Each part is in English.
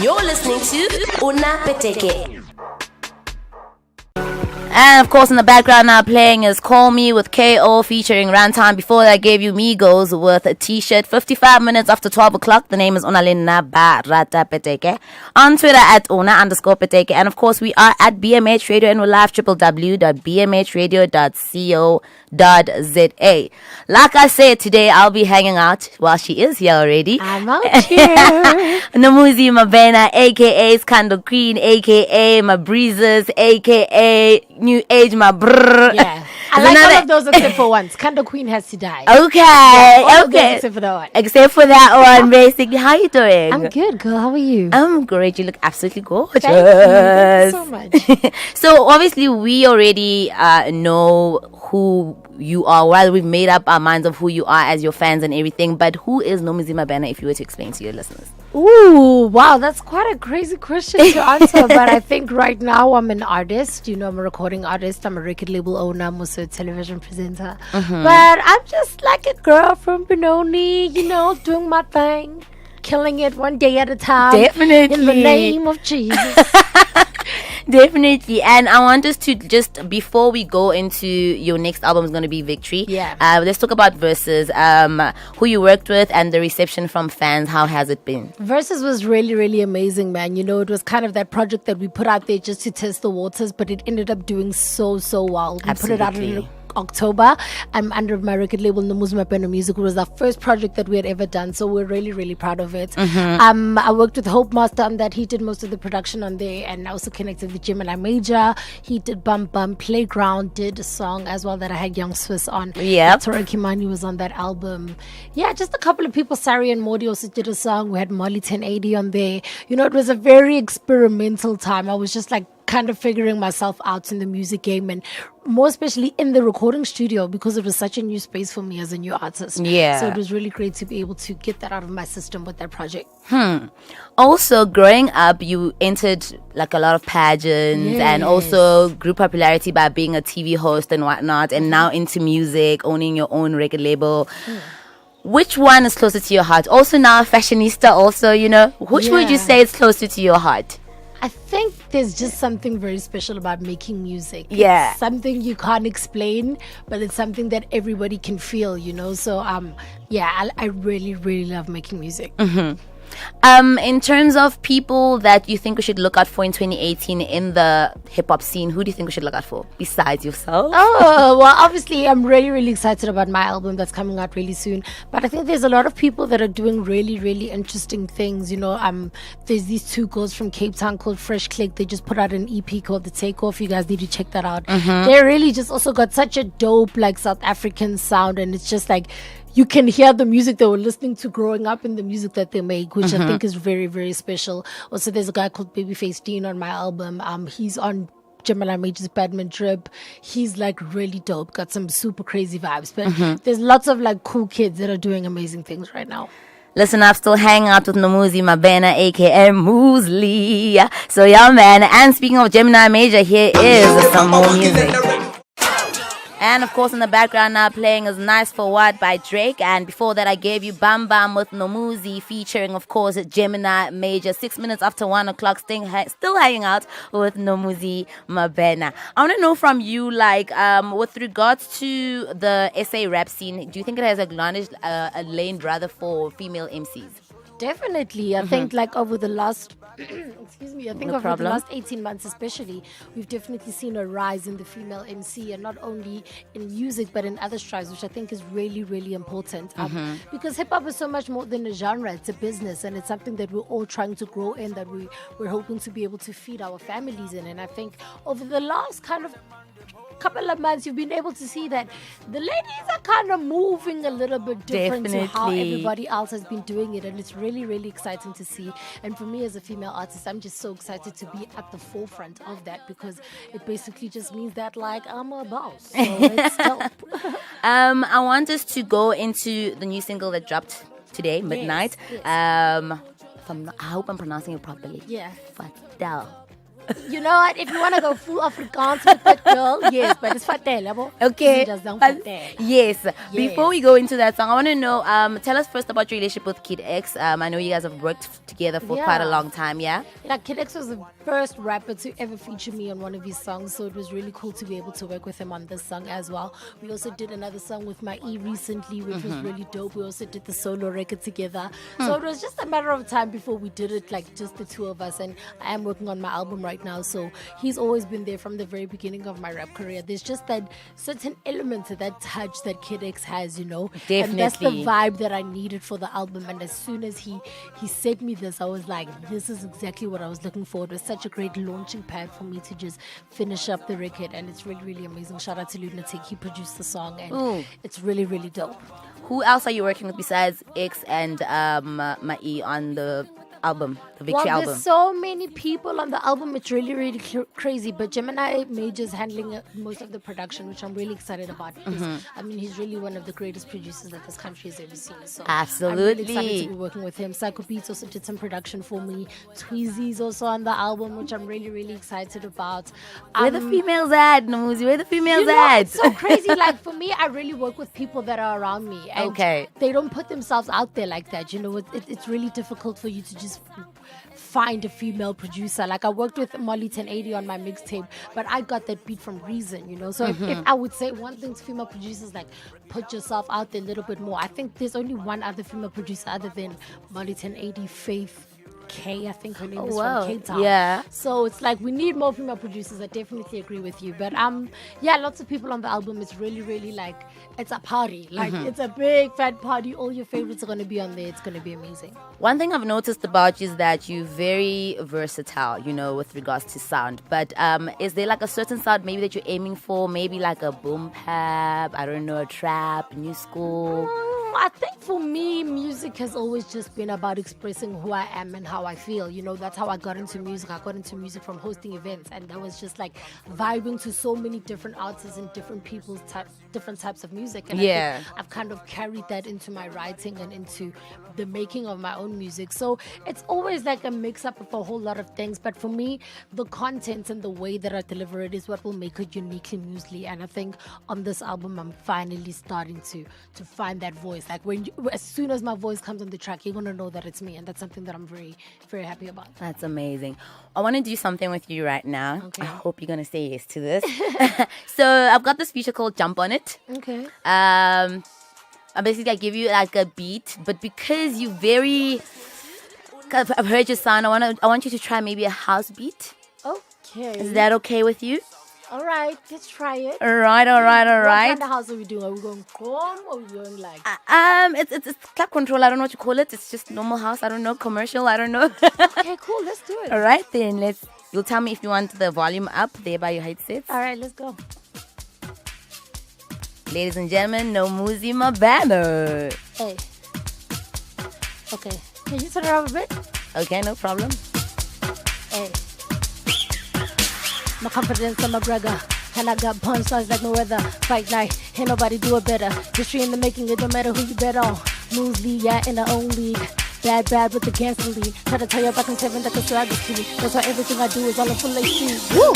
You're listening to Una Peteke. And of course, in the background now playing is Call Me with KO featuring Rantan. Before that, I gave you Migos with a t-shirt. 55 minutes after 12 o'clock. The name is Onalina Barata Peteke. On Twitter at Una_Peteke. And of course, we are at BMH Radio and we're live www.bmhradio.co.za. Like I said, today I'll be hanging out. Well, she is here already. I'm out here. NoMoozlie Mabena, aka Scandal Queen, aka my Breezes, aka New Age, my brrr. Yeah. I like all of those except for one. Scandal Queen has to die. Okay, Yeah, okay. except for that one. Except for that one, basically. How you doing? I'm good, girl. How are you? I'm great. You look absolutely gorgeous. Thank you so much. So obviously we already know who you are. Well, we've made up our minds of who you are as your fans and everything. But who is NoMoozlie Mabena, if you were to explain to your listeners? Ooh, wow, that's quite a crazy question to answer. But I think right now I'm an artist. You know, I'm a recording artist. I'm a record label owner. I'm also a television presenter. But I'm just like a girl from Benoni, you know, doing my thing, killing it one day at a time. Definitely. In the name of Jesus. Definitely. And I want us to just, before we go into your next album is going to be Victory. Yeah. Let's talk about Versus, who you worked with and the reception from fans. How has it been? Versus was really, really amazing, man. You know, it was kind of that project that we put out there just to test the waters, but it ended up doing so well. We put it out in October. I'm under my record label NoMoozlie Mabena Music. It was our first project that we had ever done, so we're really, really proud of it. I worked with Hope Master on that. He did most of the production on there, and I also connected with Gemini Major. He did Bump Bump. Playground did a song as well that I had Young Swiss on. Yeah, Tora Kimani was on that album. Yeah, just a couple of people. Sari and Mordi also did a song. We had Molly 1080 on there. You know, it was a very experimental time. I was just like kind of figuring myself out in the music game, and more especially in the recording studio, because it was such a new space for me as a new artist. Yeah. So it was really great to be able to get that out of my system with that project. Also, growing up, you entered like a lot of pageants and also grew popularity by being a TV host and whatnot, and now into music, owning your own record label. Which one is closer to your heart? Also now a fashionista also, you know. Which would you say is closer to your heart? I think there's just something very special about making music. Yeah. It's something you can't explain, but it's something that everybody can feel, you know. So, I really, really love making music. In terms of people that you think we should look out for in 2018 in the hip-hop scene, who do you think we should look out for besides yourself? Oh, well, obviously I'm really, really excited about my album that's coming out really soon, but I think there's a lot of people that are doing really, really interesting things. You know, there's these two girls from Cape Town called Fresh Click. They just put out an EP called The Takeoff. You guys need to check that out. They really just also got such a dope like South African sound, and it's just like you can hear the music they were listening to growing up in the music that they make, which I think is very, very special. Also, there's a guy called Babyface Dean on my album. He's on Gemini Major's Badman Drip. He's like really dope, got some super crazy vibes. But there's lots of like cool kids that are doing amazing things right now. Listen, I'm still hanging out with NoMoozlie Mabena, aka Moozlie. So yeah, man. And speaking of Gemini Major, here is some more music. And of course, in the background now playing is Nice for What by Drake. And before that, I gave you Bam Bam with NoMoozlie featuring, of course, Gemini Major. 6 minutes after 1 o'clock, still hanging out with NoMoozlie Mabena. I want to know from you, like, with regards to the SA rap scene, do you think it has acknowledged a lane rather for female MCs? Definitely. I think like over the last excuse me, I think over the last 18 months especially, we've definitely seen a rise in the female MC, and not only in music but in other strides, which I think is really, really important. Because hip-hop is so much more than a genre. It's a business, and it's something that we're all trying to grow in, that we're hoping to be able to feed our families in. And I think over the last kind of couple of months, you've been able to see that the ladies are kind of moving a little bit different to how everybody else has been doing it, and it's really, really exciting to see. And for me as a female artist, I'm just so excited to be at the forefront of that, because it basically just means that like I'm a boss. So it's dope. I want us to go into the new single that dropped today, midnight. Yes. I hope I'm pronouncing it properly. Yeah. Vatel. You know what? If you want to go full Afrikaans with that girl, yes, but it's Vatel, yabo. Okay. Just don't Vatel. Yes. Before we go into that song, I want to know, tell us first about your relationship with Kid X. I know you guys have worked together for quite a long time, yeah? Yeah, KiD was the first rapper to ever feature me on one of his songs, so it was really cool to be able to work with him on this song as well. We also did another song with my E recently, which was really dope. We also did the solo record together. So it was just a matter of time before we did it, like just the two of us. And I am working on my album right now, so he's always been there from the very beginning of my rap career. There's just that certain element to that touch that KiD has, you know. Definitely. And that's the vibe that I needed for the album. And as soon as he sent me this, I was like, this is exactly what I was looking for. It was such a great launching pad for me to just finish up the record, and it's really, really amazing. Shout out to Lunatic. He produced the song, and it's really, really dope. Who else are you working with besides X and Mai on the album, the Victory album? There's so many people on the album. It's really, really crazy. But Gemini Major's handling most of the production, which I'm really excited about. Because, I mean, he's really one of the greatest producers that this country has ever seen. So Absolutely. I'm really excited to be working with him. Psycho Beats also did some production for me. Tweezy's also on the album, which I'm really, really excited about. Where the females at, NoMoozlie? Where the females at? It's so crazy. Like, for me, I really work with people that are around me. And they don't put themselves out there like that. You know, it's really difficult for you to just find a female producer. Like, I worked with Molly 1080 on my mixtape, but I got that beat from Reason, you know. So if I would say one thing to female producers, like, put yourself out there a little bit more. I think there's only one other female producer other than Molly 1080, Faith K, I think her name is from K-Town. Yeah. So it's like we need more female producers. I definitely agree with you. But yeah, lots of people on the album. It's really, really like, it's a party. Like it's a big fat party. All your favorites are gonna be on there. It's gonna be amazing. One thing I've noticed about you is that you're very versatile, you know, with regards to sound. But is there like a certain sound maybe that you're aiming for? Maybe like a boom bap, I don't know, a trap, new school? I think for me, music has always just been about expressing who I am and how I feel. You know, that's how I got into music. I got into music from hosting events, and that was just like vibing to so many different artists and different people's different types of music. And I think I've kind of carried that into my writing and into the making of my own music. So it's always like a mix up of a whole lot of things. But for me, the content and the way that I deliver it is what will make it uniquely Moozlie. And I think on this album, I'm finally starting to find that voice. Like as soon as my voice comes on the track, you're gonna know that it's me, and that's something that I'm very, very happy about. That's amazing. I want to do something with you right now. Okay. I hope you're gonna say yes to this. So I've got this feature called Jump on It. Okay. I basically give you like a beat, but because you I've heard your sound, I want you to try maybe a house beat. Okay. Is that okay with you? All right, let's try it. All right. What kind of house are we doing? Are we going calm or are we going like? It's club control. I don't know what you call it. It's just normal house. I don't know, commercial. I don't know. Okay, cool. Let's do it. All right, then you'll tell me if you want the volume up there by your headsets. All right, let's go. Ladies and gentlemen, NoMoozlie, my banner. Hey. Okay. Can you turn it up a bit? Okay, no problem. Hey. My confidence, I'm a bragger. And I got punchlines like no other. Fight night, ain't nobody do it better. History in the making, it don't matter who you bet on. Moozlie, yeah, in our own league. Bad with the gangster lead. Try to tell you about them seven that the swag is key. That's why everything I do is all in full HD. Woo!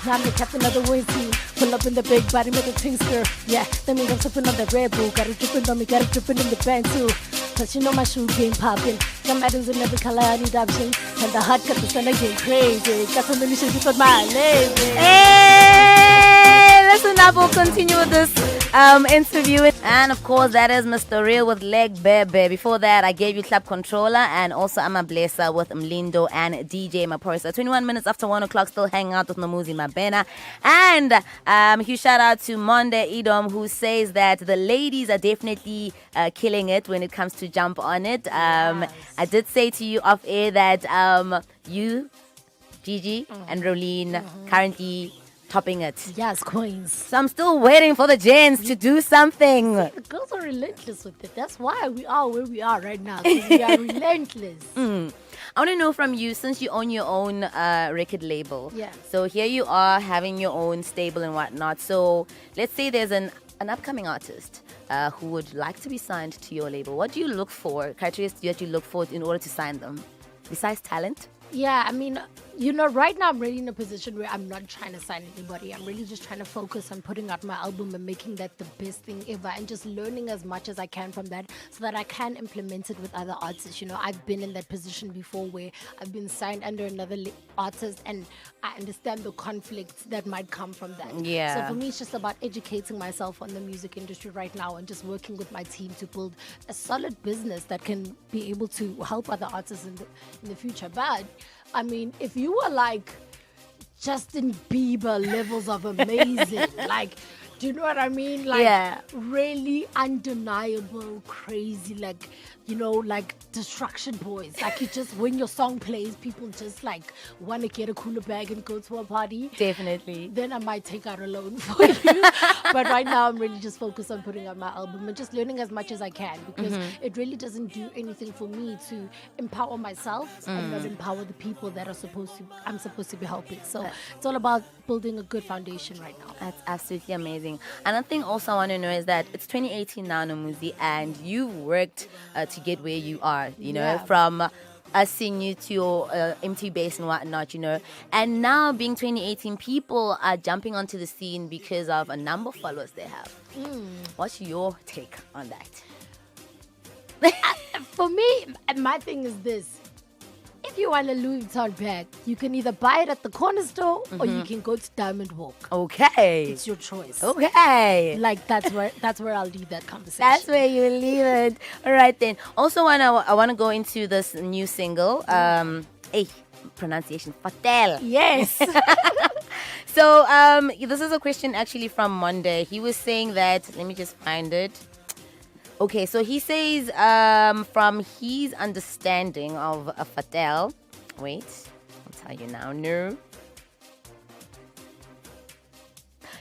Now I'm the captain of the win team. Pull up in the big body, make a ting stir. Yeah, that means I'm sipping on that Red Bull. Got it dripping on me, got it dripping in the band too. Plus you know my shoe game popping. Got items in every color, I need options. And the hot cut the sun again crazy. Got so many shit you put my lazy. Hey, listen up, we'll continue with this interview. And of course, that is Mr. Real with Leg Bebe. Before that, I gave you Club Controller and also I'm a Blesser with Mlindo and DJ Maposa. 21 minutes after 1 o'clock, still hanging out with NoMoozlie Mabena. And huge shout out to Monde Edom, who says that the ladies are definitely killing it when it comes to Jump on It. I did say to you off air that you, Gigi, and Rolene currently topping it. Yes, queens. So I'm still waiting for the gents to do something. The girls are relentless with it. That's why we are where we are right now. We are relentless. I want to know from you, since you own your own record label. Yeah. So here you are having your own stable and whatnot. So let's say there's an upcoming artist who would like to be signed to your label. What do you look for? Criteria that you look for in order to sign them? Besides talent? Yeah, I mean, Right now I'm really in a position where I'm not trying to sign anybody. I'm really just trying to focus on putting out my album and making that the best thing ever and just learning as much as I can from that so that I can implement it with other artists. I've been in that position before where I've been signed under another artist and I understand the conflicts that might come from that. Yeah. So for me, it's just about educating myself on the music industry right now and just working with my team to build a solid business that can be able to help other artists in the future. But I mean, if you were like Justin Bieber levels of amazing, like, do you know what I mean? Like, really undeniable, crazy, like, like Destruction Boys. Like, when your song plays, people just like want to get a cooler bag and go to a party. Definitely. Then I might take out a loan for you. But right now, I'm really just focused on putting out my album and just learning as much as I can because it really doesn't do anything for me to empower myself and not empower the people that I'm supposed to be helping. So it's all about building a good foundation right now. That's absolutely amazing. Another thing also I want to know is that it's 2018 now, NoMoozlie, and you've worked to get where you are, from us seeing you to your MT base and whatnot, and now being 2018, people are jumping onto the scene because of a number of followers they have. What's your take on that? For me, my thing is this. If you want a Louis Vuitton bag, you can either buy it at the corner store or you can go to Diamond Walk. Okay. It's your choice. Okay. Like, that's where I'll leave that conversation. That's where you leave it. All right, then. Also, I want to go into this new single. Pronunciation. Vatel. Yes. So, this is a question actually from Monday. He was saying that, let me just find it. Okay, so he says, from his understanding of a Vatel, wait, I'll tell you now, no.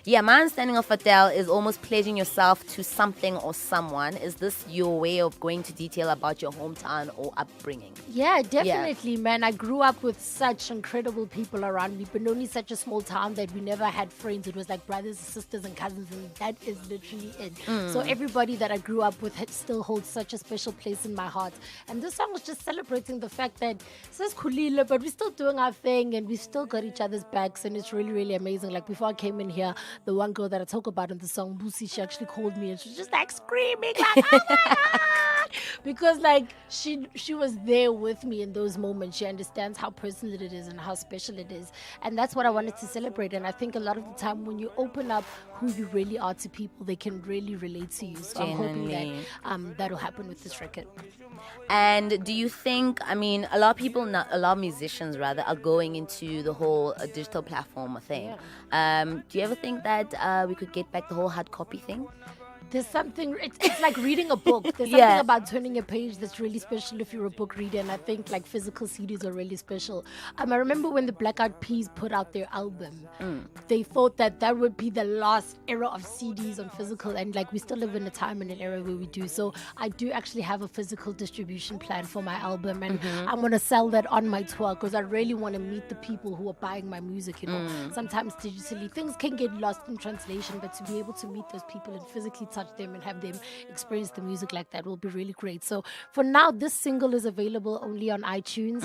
Yeah, my understanding of Vatel is almost pledging yourself to something or someone. Is this your way of going to detail about your hometown or upbringing? Yeah, definitely, man. I grew up with such incredible people around me, but only such a small town that we never had friends. It was like brothers, sisters, and cousins, and that is literally it. So everybody that I grew up with still holds such a special place in my heart. And this song was just celebrating the fact that it's Khulile, but we're still doing our thing, and we still got each other's backs, and it's really, really amazing. Like, before I came in here, the one girl that I talk about in the song, Busi, she actually called me and she was just like screaming, like, oh my God! Because like she was there with me in those moments. She understands how personal it is and how special it is. And that's what I wanted to celebrate. And I think a lot of the time when you open up who you really are to people, they can really relate to you. So Genuinely. I'm hoping that that'll happen with this record. And do you think, a lot of people, a lot of musicians rather, are going into the whole digital platform thing. Yeah. Do you ever think that we could get back the whole hard copy thing? There's something, it's like reading a book. There's something about turning a page that's really special if you're a book reader. And I think like physical CDs are really special. I remember when the Blackout Peas put out their album, they thought that would be the last era of CDs on physical. And like we still live in a time and an era where we do. So I do actually have a physical distribution plan for my album. And I'm going to sell that on my tour because I really want to meet the people who are buying my music. Sometimes digitally things can get lost in translation, but to be able to meet those people and physically touch them and have them experience the music like that will be really great. So for now, this single is available only on iTunes.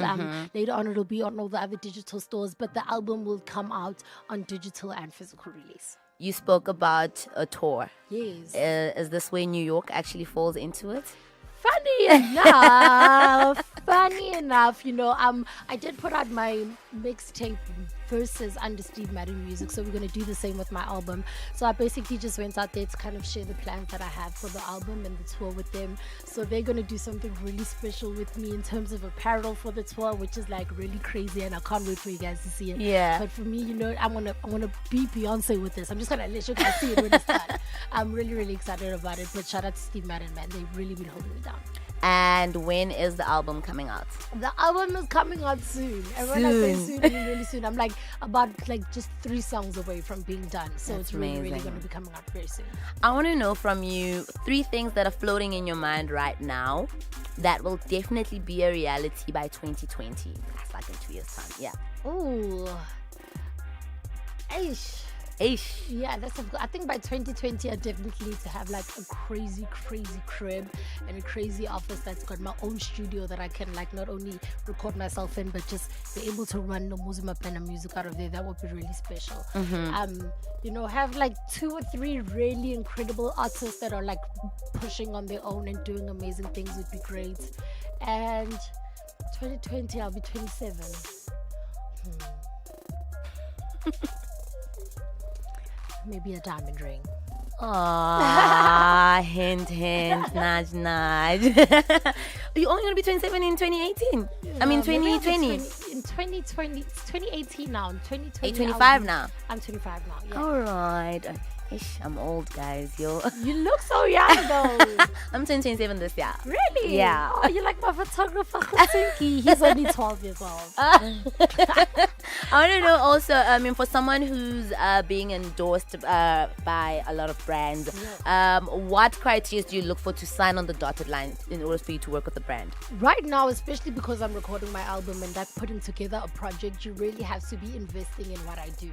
Later on, it'll be on all the other digital stores, but the album will come out on digital and physical release. You spoke about a tour. Yes. Is this where New York actually falls into it? Funny enough, I did put out my mixtape versus under Steve Madden music, so we're going to do the same with my album. So I basically just went out there to kind of share the plans that I have for the album and the tour with them. So they're going to do something really special with me in terms of apparel for the tour, which is like really crazy, and I can't wait for you guys to see it. Yeah. But for me, I want to be Beyonce with this. I'm just going to let you guys see it when it's done. I'm really, really excited about it. But shout out to Steve Madden, man. They've really been holding me down. And when is the album coming out? The album is coming out soon. And when I say soon, I mean really soon. I'm like about just 3 songs away from being done. So That's it's really, amazing. really going to be coming out very soon. I want to know from you 3 things that are floating in your mind right now that will definitely be a reality by 2020. That's like in 2 years' time. Yeah. Ooh. Aish. Ish. Yeah, I think by 2020, I definitely need to have like a crazy, crazy crib and a crazy office that's got my own studio that I can like not only record myself in, but just be able to run NoMoozlie music out of there. That would be really special. Have like 2 or 3 really incredible artists that are like pushing on their own and doing amazing things would be great. And 2020, I'll be 27. Maybe a diamond ring. Aww, hint, hint, nudge, nudge. You're only going to be 27 in 2018. I mean, 2020. In 2020, it's 2018 now. In 2020, Are you 25 now? I'm 25 now, yeah. All right. Ish, I'm old, guys. Yo. You look so young, though. I'm turning 27 this year. Really? Yeah. Oh, you're like my photographer, Kusinki. He's only 12 years old. I want to know also, for someone who's being endorsed by a lot of brands, what criteria do you look for to sign on the dotted line in order for you to work with the brand? Right now, especially because I'm recording my album and like putting together a project, you really have to be investing in what I do.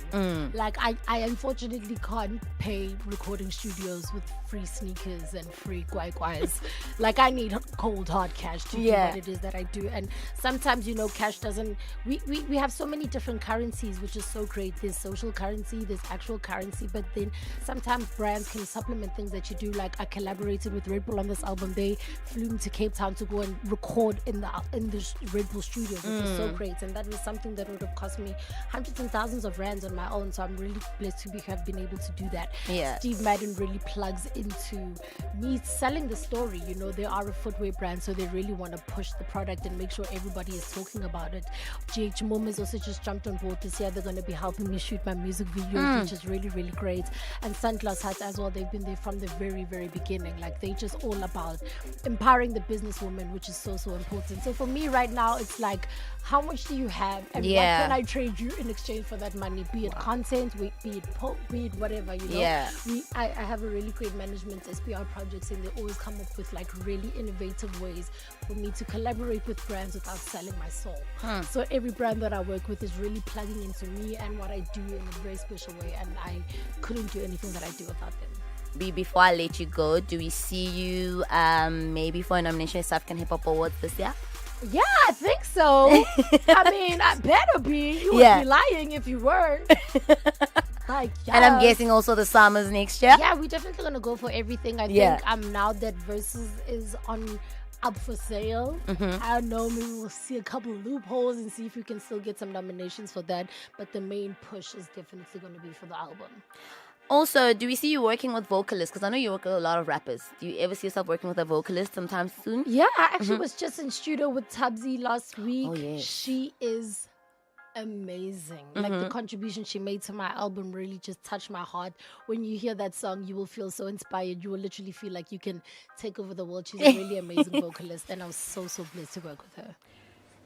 Like, I unfortunately can't pay recording studios with free sneakers and free guai-guais. Like, I need cold hard cash to do what it is that I do. And sometimes, cash doesn't... We have so many different currencies, which is so great. There's social currency, there's actual currency, but then sometimes brands can supplement things that you do. Like, I collaborated with Red Bull on this album. They flew me to Cape Town to go and record in the Red Bull studios, which is so great. And that was something that would have cost me hundreds and thousands of rands on my own. So I'm really blessed to have been able to do that. Yeah. Steve Madden really plugs into me selling the story. They are a footwear brand, so they really want to push the product and make sure everybody is talking about it. GH Mom has also just jumped on board this year. They're going to be helping me shoot my music videos, which is really, really great. And Sunglass Hut as well. They've been there from the very, very beginning. Like, they just all about empowering the businesswoman, which is so, so important. So for me right now, it's like, how much do you have and what can I trade you in exchange for that money? Be it content, be it whatever, Yeah. I have a really great management SPR projects, and they always come up with like really innovative ways for me to collaborate with brands without selling my soul. So every brand that I work with is really plugging into me and what I do in a very special way, and I couldn't do anything that I do without them. Before I let you go, do we see you maybe for a nomination at South African Hip Hop Awards this year? Yeah, I think so. I mean, I better be. You would be lying if you weren't. Like, yes. And I'm guessing also the summers next year. Yeah, we're definitely gonna go for everything. I think now that Versus is up for sale, I don't know, maybe we'll see a couple of loopholes and see if we can still get some nominations for that. But the main push is definitely gonna be for the album. Also, do we see you working with vocalists? Because I know you work with a lot of rappers. Do you ever see yourself working with a vocalist sometime soon? Yeah, I actually was just in studio with Tabzi last week. Oh, yes. She is amazing. Like, the contribution she made to my album really just touched my heart. When you hear that song, you will feel so inspired. You will literally feel like you can take over the world. She's a really amazing vocalist, and I was so, so blessed to work with her.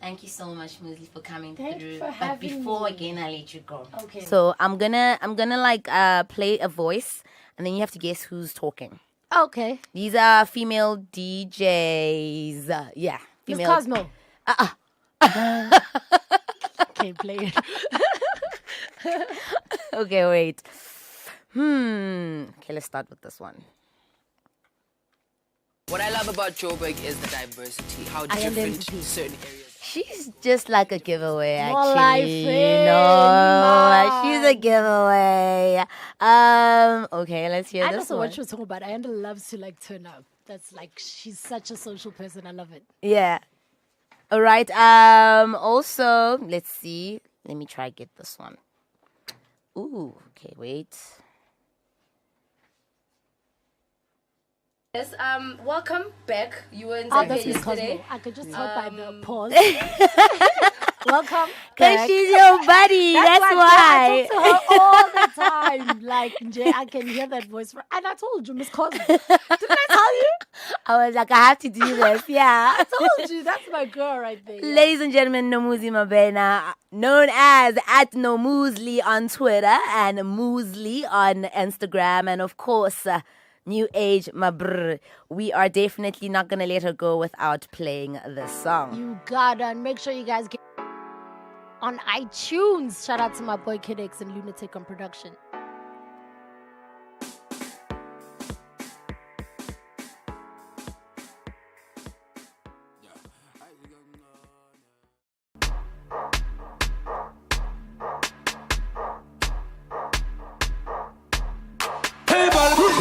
Thank you so much, Moozlie, for coming Thank through. you for But having before me. again, I let you go. Okay. So I'm gonna like play a voice, and then you have to guess who's talking. Okay. These are female DJs. Yeah, Miss female. Cosmo. Can't play it. Okay, wait. Okay, let's start with this one. What I love about Joburg is the diversity, how I am different MVP. certain areas. She's just like a giveaway, More actually. life No, in she's a giveaway. Okay, let's hear I this also one. what she was talking about. Ayanda loves to like turn up. That's like, she's such a social person. I love it. Yeah. All right. Also, let's see. Let me try get this one. Ooh. Okay. Wait. Yes, welcome back. You were in Oh, Zambia that's Miss yesterday. Cosmo. I could just tell by the pause. Welcome Cause back. she's your buddy. That's my why. girl. I talk to her all the time. Like, Jay, I can hear that voice. And I told you, Miss Cosmo. Didn't I tell you? I was like, I have to do this. Yeah. I told you. That's my girl right there. Yeah. Ladies and gentlemen, NoMoozlie Mabena, known as at NoMoozlie on Twitter and Moozlie on Instagram, and of course, New Age Mabrr. We are definitely not gonna let her go without playing this song. You gotta. And make sure you guys get on iTunes. Shout out to my boy KiD and Lunatic on production.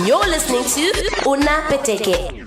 You're listening to Una Peteke.